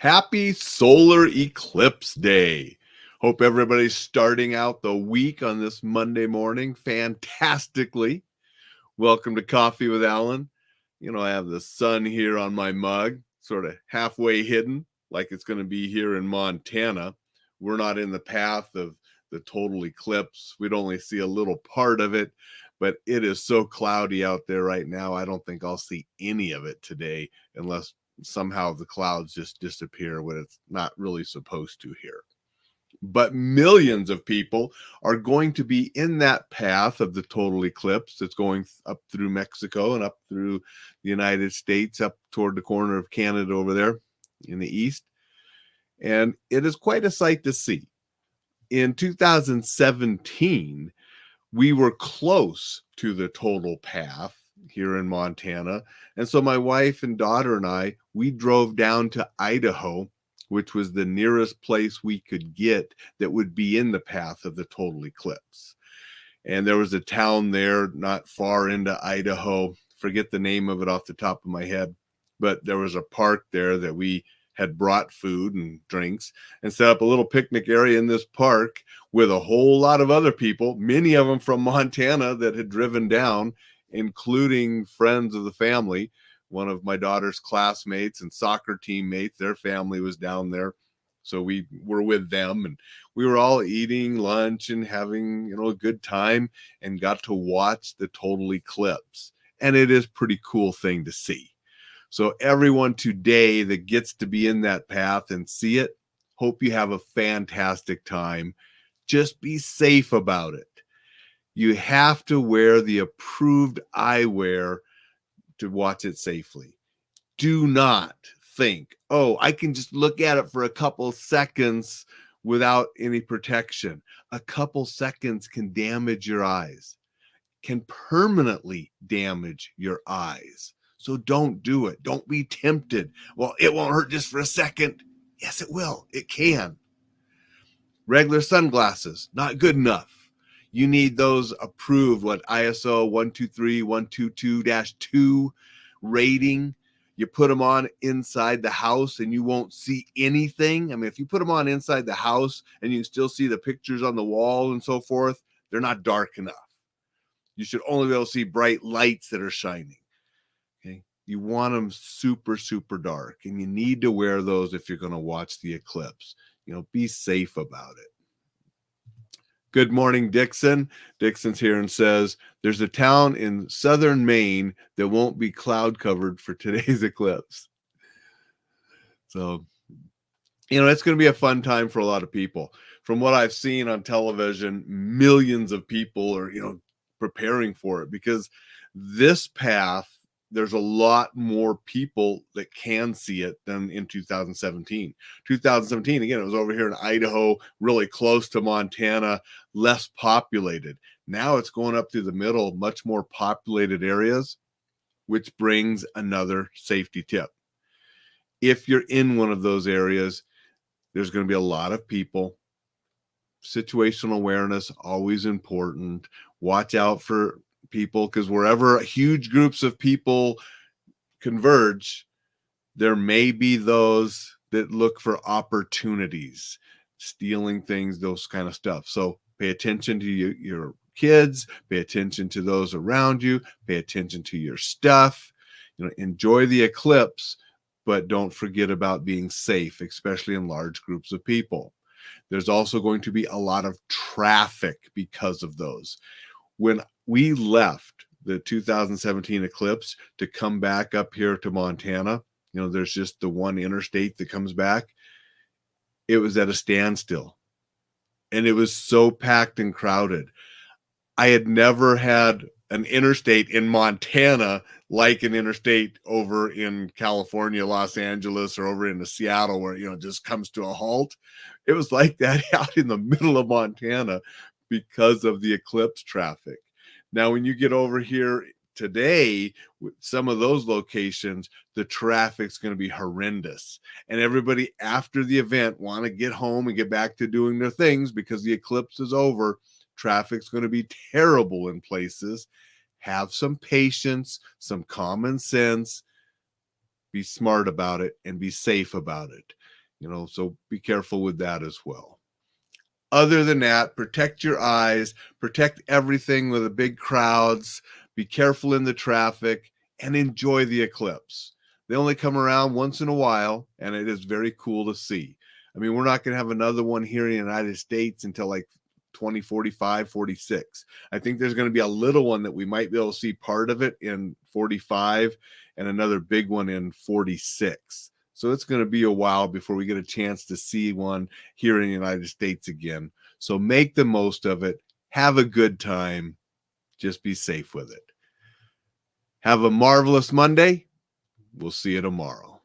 Happy Solar Eclipse Day. Hope everybody's starting out the week on this Monday morning fantastically. Welcome to Coffee with Alain. You know, I have the sun here on my mug, sort of halfway hidden, like it's going to be here in Montana. We're not in the path of the total eclipse. We'd only see a little part of it, but it is so cloudy out there right now. I don't think I'll see any of it today unless somehow the clouds just disappear when it's not really supposed to here. But millions of people are going to be in that path of the total eclipse that's going up through Mexico and up through the United States, up toward the corner of Canada over there in the east. And it is quite a sight to see. In 2017, we were close to the total path here in Montana. And so my wife and daughter and I, we drove down to Idaho, which was the nearest place we could get that would be in the path of the total eclipse. And there was a town there not far into Idaho, forget the name of it off the top of my head, but there was a park there that we had brought food and drinks and set up a little picnic area in this park with a whole lot of other people, many of them from Montana that had driven down, including friends of the family. One of my daughter's classmates and soccer teammates, their family was down there. So we were with them and we were all eating lunch and having, a good time and got to watch the total eclipse. And it is a pretty cool thing to see. So everyone today that gets to be in that path and see it, hope you have a fantastic time. Just be safe about it. You have to wear the approved eyewear to watch it safely. Do not think, I can just look at it for a couple seconds without any protection. A couple seconds can damage your eyes, can permanently damage your eyes. So don't do it. Don't be tempted. Well, it won't hurt just for a second. Yes, it will. It can. Regular sunglasses, not good enough. You need those approved, ISO 123-122-2 rating. You put them on inside the house and you won't see anything. I mean, if you put them on inside the house and you can still see the pictures on the wall and so forth, they're not dark enough. You should only be able to see bright lights that are shining. Okay. You want them super, super dark, and you need to wear those if you're going to watch the eclipse. Be safe about it. Good morning, Dixon. Dixon's here and says, there's a town in southern Maine that won't be cloud covered for today's eclipse. So, it's going to be a fun time for a lot of people. From what I've seen on television, millions of people are, preparing for it because this path, there's a lot more people that can see it than in 2017. 2017, again, it was over here in Idaho, really close to Montana, less populated. Now it's going up through the middle, much more populated areas, which brings another safety tip. If you're in one of those areas, there's going to be a lot of people. Situational awareness, always important. Watch out for people, because wherever huge groups of people converge, there may be those that look for opportunities, stealing things, those kind of stuff. So pay attention to your kids, pay attention to those around you, pay attention to your stuff. Enjoy the eclipse, but don't forget about being safe, especially in large groups of people. There's also going to be a lot of traffic because of those. When we left the 2017 eclipse to come back up here to Montana, there's just the one interstate that comes back. It was at a standstill and it was so packed and crowded. I had never had an interstate in Montana like an interstate over in California, Los Angeles, or over in Seattle, where, it just comes to a halt. It was like that out in the middle of Montana because of the eclipse traffic. Now, when you get over here today, with some of those locations, the traffic's going to be horrendous. And everybody after the event want to get home and get back to doing their things because the eclipse is over. Traffic's going to be terrible in places. Have some patience, some common sense. be smart about it, and be safe about it. So be careful with that as well. Other than that, protect your eyes, protect everything with the big crowds, be careful in the traffic, and enjoy the eclipse. They only come around once in a while, and it is very cool to see. I mean, we're not going to have another one here in the United States until like 2045, 46. I think there's going to be a little one that we might be able to see part of it in 45 and another big one in 46. So it's going to be a while before we get a chance to see one here in the United States again. So make the most of it. Have a good time. Just be safe with it. Have a marvelous Monday. We'll see you tomorrow.